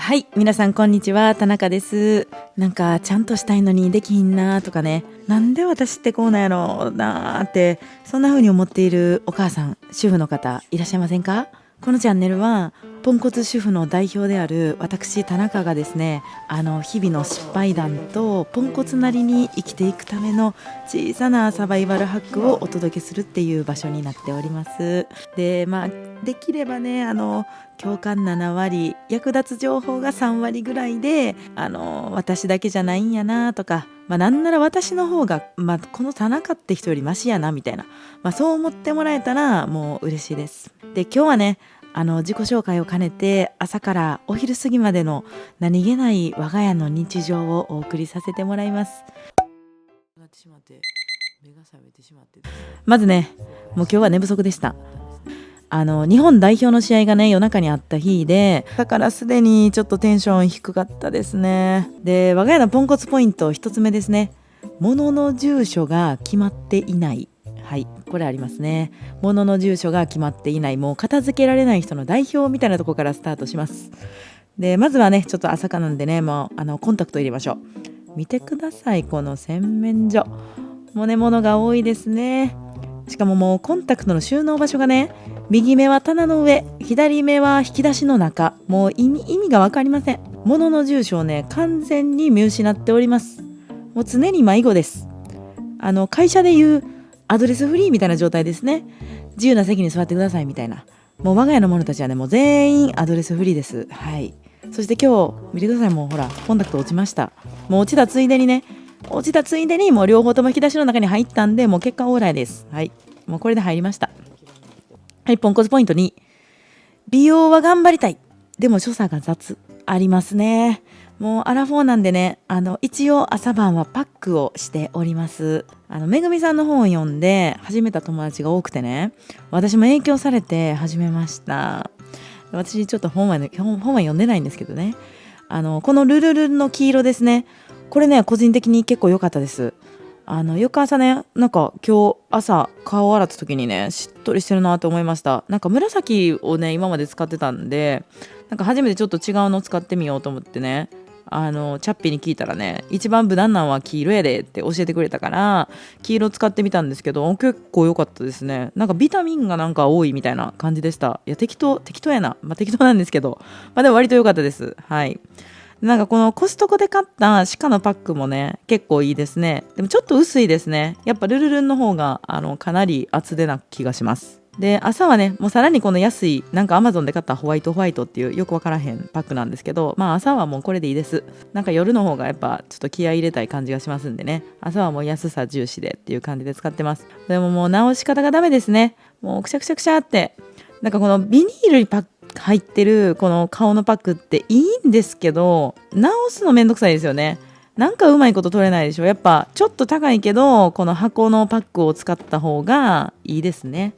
はい、皆さんこんにちは、田中です。なんかちゃんとしたいのにできひんなとかね、なんで私ってこうなんやろうなって、そんな風に思っているお母さん、主婦の方いらっしゃいませんか？このチャンネルはポンコツ主婦の代表である私田中がですね、日々の失敗談とポンコツなりに生きていくための小さなサバイバルハックをお届けするっていう場所になっております。で、できればね、共感7割、役立つ情報が3割ぐらいで、私だけじゃないんやなとか、なんなら私の方が、この田中って人よりマシやなみたいな、そう思ってもらえたらもう嬉しいです。で、今日はね、自己紹介を兼ねて朝からお昼過ぎまでの何気ない我が家の日常をお送りさせてもらいます。まずね、もう今日は寝不足でした。日本代表の試合がね夜中にあった日で、だからすでにちょっとテンション低かったですね。で、我が家のポンコツポイント1つ目ですね。物の住所が決まっていない。はい、これありますね。物の住所が決まっていない、もう片付けられない人の代表みたいなところからスタートします。で、まずはね、ちょっと朝からなんでね、もうコンタクト入れましょう。見てください、この洗面所。もうね、物が多いですね。しかももうコンタクトの収納場所がね、右目は棚の上、左目は引き出しの中、もう意味が分かりません。物の住所をね、完全に見失っております。もう常に迷子です。会社でいうアドレスフリーみたいな状態ですね。自由な席に座ってくださいみたいな。もう我が家の者たちはね、もう全員アドレスフリーです。はい。そして今日見てください、もうほらコンタクト落ちました。もう落ちたついでにもう両方とも引き出しの中に入ったんで、もう結果オーライです。はい。もうこれで入りました。はい、ポンコツポイント2。美容は頑張りたい。でも所作が雑。ありますね。もうアラフォーなんでね、一応朝晩はパックをしております。めぐみさんの本を読んで始めた友達が多くてね、私も影響されて始めました。私ちょっと本は読んでないんですけどね、このルルルンの黄色ですね。これね、個人的に結構良かったです。翌朝ね、なんか今日朝顔を洗った時にね、しっとりしてるなと思いました。なんか紫をね今まで使ってたんで、なんか初めてちょっと違うのを使ってみようと思ってね、チャッピーに聞いたらね、一番無難なのは黄色やでって教えてくれたから、黄色使ってみたんですけど、結構良かったですね。なんかビタミンがなんか多いみたいな感じでした。いや、適当やな。適当なんですけど、でも割と良かったです。はい。なんかこのコストコで買った鹿のパックもね結構いいですね。でもちょっと薄いですね。やっぱルルルンの方がかなり厚手な気がします。で、朝はねもうさらにこの安いなんかアマゾンで買ったホワイトっていうよくわからへんパックなんですけど、朝はもうこれでいいです。なんか夜の方がやっぱちょっと気合い入れたい感じがしますんでね、朝はもう安さ重視でっていう感じで使ってます。でももう直し方がダメですね。もうくしゃくしゃくしゃってなんかこのビニールに入ってるこの顔のパックっていいんですけど、直すのめんどくさいですよね。なんかうまいこと取れないでしょ。やっぱちょっと高いけどこの箱のパックを使った方がいいですね。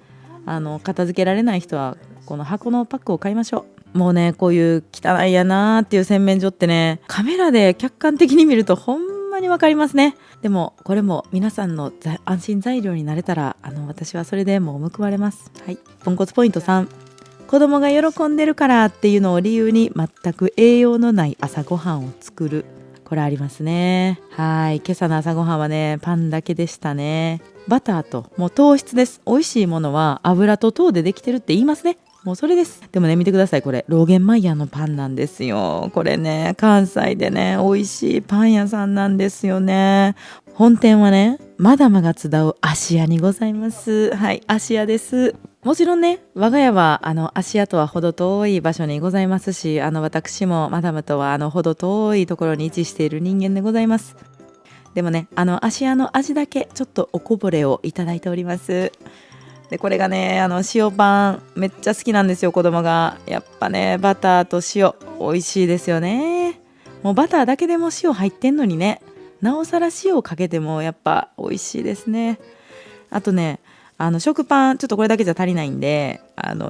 片付けられない人はこの箱のパックを買いましょう。もうね、こういう汚いやなーっていう洗面所ってね、カメラで客観的に見るとほんまにわかりますね。でもこれも皆さんの安心材料になれたら私はそれでもう報われます。はい。ポンコツポイント3。子供が喜んでるからっていうのを理由に全く栄養のない朝ごはんを作る。これありますね。はい。今朝の朝ごはんはね、パンだけでしたね。バターともう糖質です。美味しいものは油と糖でできてるって言いますね。もうそれです。でもね、見てください。これローゲンマイヤーのパンなんですよ。これね、関西でね美味しいパン屋さんなんですよね。本店はね、マダムが集う芦屋にございます。はい、芦屋です。もちろんね、我が家は芦屋とは程遠い場所にございますし、私もマダムとは程遠いところに位置している人間でございます。でもね、芦屋の味だけちょっとおこぼれをいただいております。で、これがね、塩パンめっちゃ好きなんですよ、子供が。やっぱね、バターと塩美味しいですよね。もうバターだけでも塩入ってんのにね、なおさら塩をかけてもやっぱ美味しいですね。あとね、食パンちょっとこれだけじゃ足りないんで、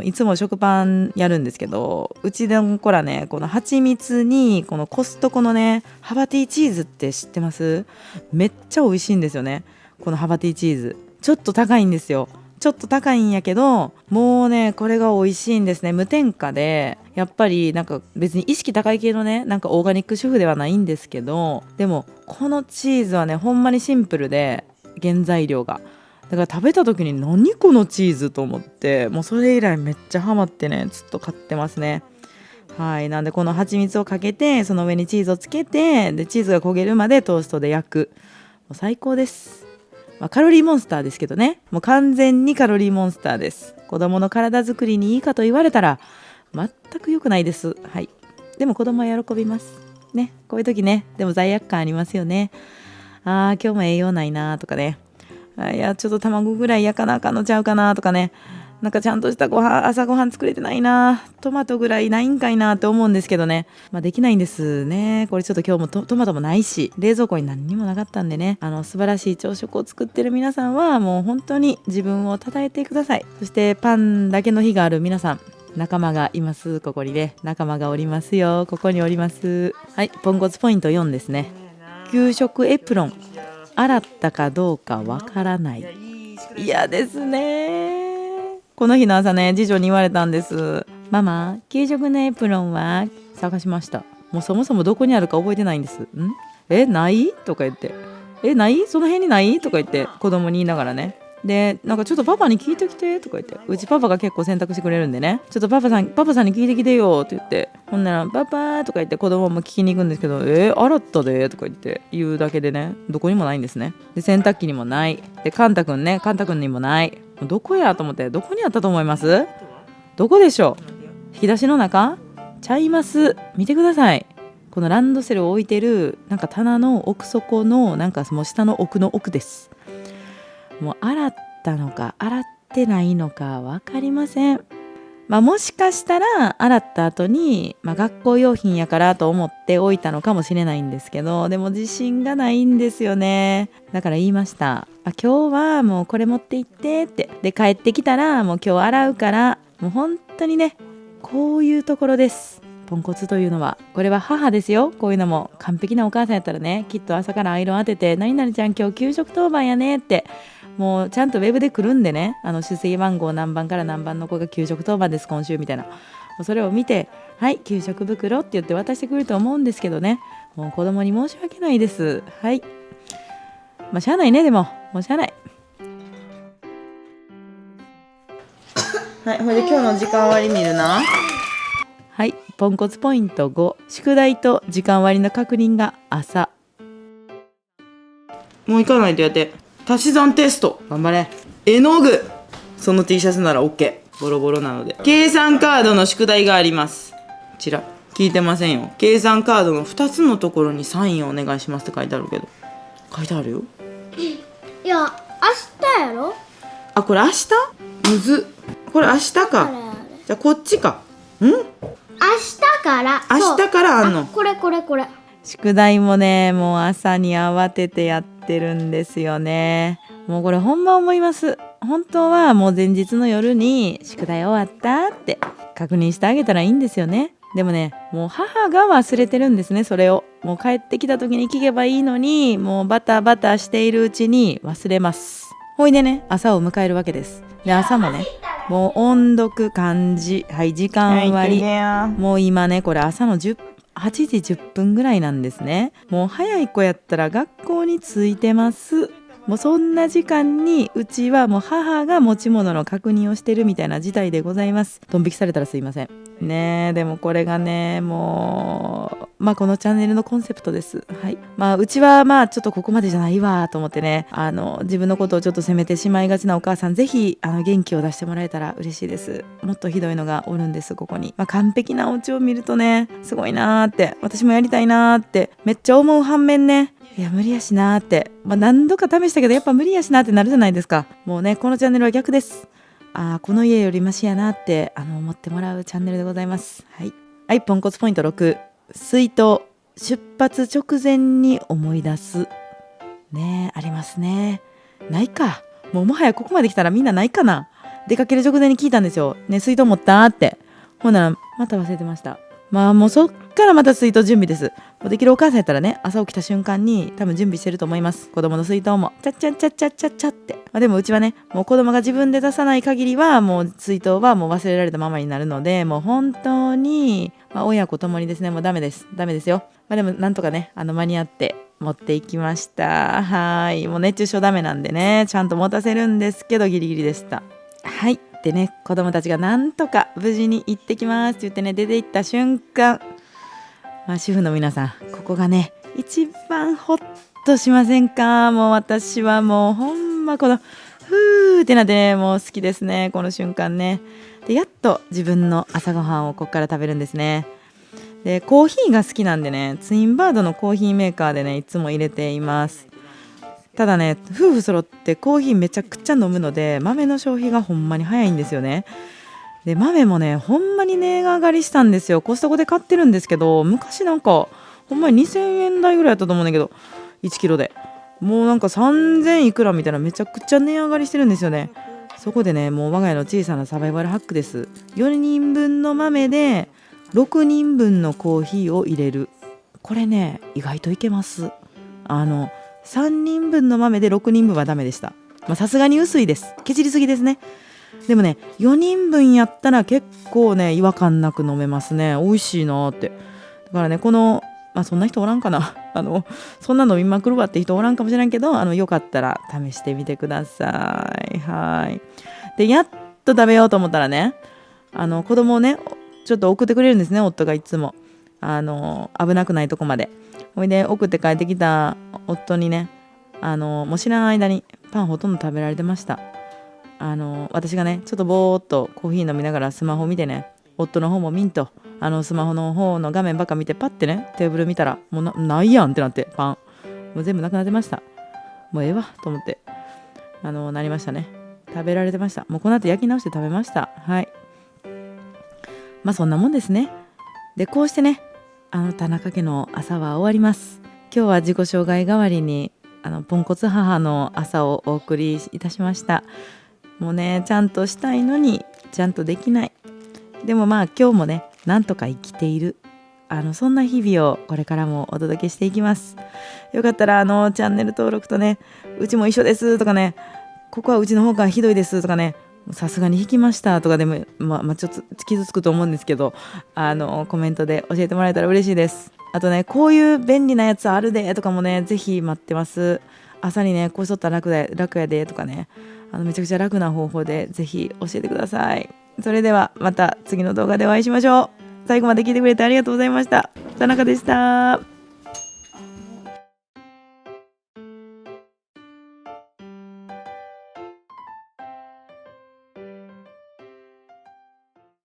いつも食パンやるんですけど、うちの子らね、この蜂蜜にこのコストコのねハバティチーズって知ってます？めっちゃ美味しいんですよね。このハバティチーズちょっと高いんですよ。ちょっと高いんやけど、もうねこれが美味しいんですね。無添加でやっぱりなんか別に意識高い系のねなんかオーガニック主婦ではないんですけど、でもこのチーズはねほんまにシンプルで原材料がだから食べた時に何このチーズと思って、もうそれ以来めっちゃハマってねずっと買ってますね。はい、なんでこの蜂蜜をかけてその上にチーズをつけて、でチーズが焦げるまでトーストで焼く。もう最高です。カロリーモンスターですけどね、もう完全にカロリーモンスターです。子供の体作りにいいかと言われたら全く良くないです。はい、でも子供は喜びますね。こういう時ねでも罪悪感ありますよね。今日も栄養ないなとかね、いやちょっと卵ぐらい焼かなあかんのちゃうかなとかね、なんかちゃんとした朝ごはん作れてないな、トマトぐらいないんかいなって思うんですけどね、できないんですね。これちょっと今日もトマトもないし冷蔵庫に何にもなかったんでね、素晴らしい朝食を作ってる皆さんはもう本当に自分を称えてください。そしてパンだけの日がある皆さん、仲間がいます。ここにね仲間がおりますよ。ここにおります。はい、ポンコツポイント4ですね。給食エプロン洗ったかどうかわからない。嫌ですね。この日の朝ね次女に言われたんです。ママ、給食のエプロンは？探しました。もうそもそもどこにあるか覚えてないんです。ないとか言って、ないその辺にないとか言って子供に言いながらね、でなんかちょっとパパに聞いてきてとか言って、うちパパが結構洗濯してくれるんでね、ちょっとパパさんに聞いてきてよって言って、ほんならパパとか言って子供も聞きに行くんですけど、洗ったでとか言うだけでね、どこにもないんですね。で洗濯機にもない。でカンタ君にもない。どこやと思って、どこにあったと思います？どこでしょう？引き出しの中？ちゃいます。見てください。このランドセルを置いてるなんか棚の奥底のなんかもう下の奥の奥です。もう洗ったのか洗ってないのか分かりません。もしかしたら洗った後に、学校用品やからと思って置いたのかもしれないんですけど、でも自信がないんですよね。だから言いました。今日はもうこれ持って行ってって。で帰ってきたらもう今日洗うから、もう本当にねこういうところです。ポンコツというのは、これは母ですよ。こういうのも完璧なお母さんやったらね、きっと朝からアイロン当てて、何々ちゃん今日給食当番やねって、もうちゃんとウェブで来るんでね、出席番号何番から何番の子が給食当番です今週みたいな、もうそれを見て、はい給食袋って言って渡してくると思うんですけどね、もう子供に申し訳ないです。はい、しゃあないね。でももうしゃあない。はい、ほいで今日の時間割見るな。はい、ポンコツポイント5、宿題と時間割の確認が朝。もう行かないとやって。足し算テスト頑張れ。絵の具、その T シャツなら OK。 ボロボロなので。計算カードの宿題があります。こちら聞いてませんよ。計算カードの2つのところにサインをお願いしますって書いてあるけど、書いてあるよ。いや明日やろ。これ明日？むず。これ明日か。じゃあこっちか。明日からあんの。これ宿題もねもう朝に慌ててやってるんですよね。もうこれほんま思います。本当はもう前日の夜に宿題終わったって確認してあげたらいいんですよね。でもねもう母が忘れてるんですね。それをもう帰ってきた時に聞けばいいのに、もうバタバタしているうちに忘れます。ほいでね朝を迎えるわけです。で朝もねもう音読漢字、はい、時間割、もう今ねこれ朝の8時10分ぐらいなんですね。もう早い子やったら学校に着いてます。もうそんな時間にうちはもう母が持ち物の確認をしてるみたいな事態でございます。ドン引きされたらすいませんね。でもこれがねもうこのチャンネルのコンセプトです。はい、うちはちょっとここまでじゃないわと思ってね、自分のことをちょっと責めてしまいがちなお母さん、ぜひ元気を出してもらえたら嬉しいです。もっとひどいのがおるんですここに。完璧なお家を見るとねすごいなーって、私もやりたいなーってめっちゃ思う反面ね、いや無理やしなーって、何度か試したけどやっぱ無理やしなーってなるじゃないですか。もうねこのチャンネルは逆です。この家よりマシやなって思ってもらうチャンネルでございます。はい、ポンコツポイント6、水筒、出発直前に思い出すね。ありますね。ないか、もはやここまで来たらみんなないかな。出かける直前に聞いたんですよね、水筒持ったって。ほんならまた忘れてました。まあもうそっからまた水筒準備です。もうできるお母さんやったらね、朝起きた瞬間に多分準備してると思います。子供の水筒もチャッチャッチャッチャッチャッチャって、でもうちはね、もう子供が自分で出さない限りはもう水筒はもう忘れられたままになるので、もう本当に、親子ともにですね、もうダメですよ。でもなんとかね、間に合って持っていきました。はい、もう熱中症ダメなんでね、ちゃんと持たせるんですけどギリギリでした。はい。でね、子供たちがなんとか無事に行ってきますって言ってね、出て行った瞬間、主婦の皆さん、ここがね一番ホッとしませんか？もう私はもうほんまこのふーってなってね、もう好きですね、この瞬間ね。でやっと自分の朝ごはんをここから食べるんですね。でコーヒーが好きなんでね、ツインバードのコーヒーメーカーでねいつも入れています。ただね、夫婦揃ってコーヒーめちゃくちゃ飲むので豆の消費がほんまに早いんですよね。で豆もねほんまに値上がりしたんですよ。コストコで買ってるんですけど、昔なんかほんまに2000円台ぐらいだったと思うんだけど、1キロでもうなんか3000いくらみたいな、めちゃくちゃ値上がりしてるんですよね。そこでね、もう我が家の小さなサバイバルハックです。4人分の豆で6人分のコーヒーを入れる。これね意外といけます。3人分の豆で6人分はダメでした。さすがに薄いです。ケチりすぎですね。でもね4人分やったら結構ね違和感なく飲めますね。美味しいなって。だからね、このそんな人おらんかなそんな飲みまくるわって人おらんかもしれんけど、よかったら試してみてください。はい。でやっと食べようと思ったらね、子供をねちょっと送ってくれるんですね、夫がいつも。危なくないとこまで。ほいで送って帰ってきた夫にね、もう知らん間にパンほとんど食べられてました。私がねちょっとぼーっとコーヒー飲みながらスマホ見てね、夫の方も見んとスマホの方の画面ばっか見て、パッてねテーブル見たらもうないやんってなって、パンもう全部なくなってました。もうええわと思ってなりましたね。食べられてました。もうこの後焼き直して食べました。はい。そんなもんですね。でこうしてね田中家の朝は終わります。今日は自己紹介代わりにポンコツ母の朝をお送りいたしました。もうねちゃんとしたいのにちゃんとできない。でも今日もねなんとか生きている、そんな日々をこれからもお届けしていきます。よかったらチャンネル登録とね、うちも一緒ですとかね、ここはうちの方がひどいですとかね、さすがに引きましたとかでもちょっと傷つくと思うんですけど、コメントで教えてもらえたら嬉しいです。あとね、こういう便利なやつあるでとかもねぜひ待ってます。朝にねこうしとったら楽やでとかね、めちゃくちゃ楽な方法でぜひ教えてください。それではまた次の動画でお会いしましょう。最後まで聞いてくれてありがとうございました。田中でした。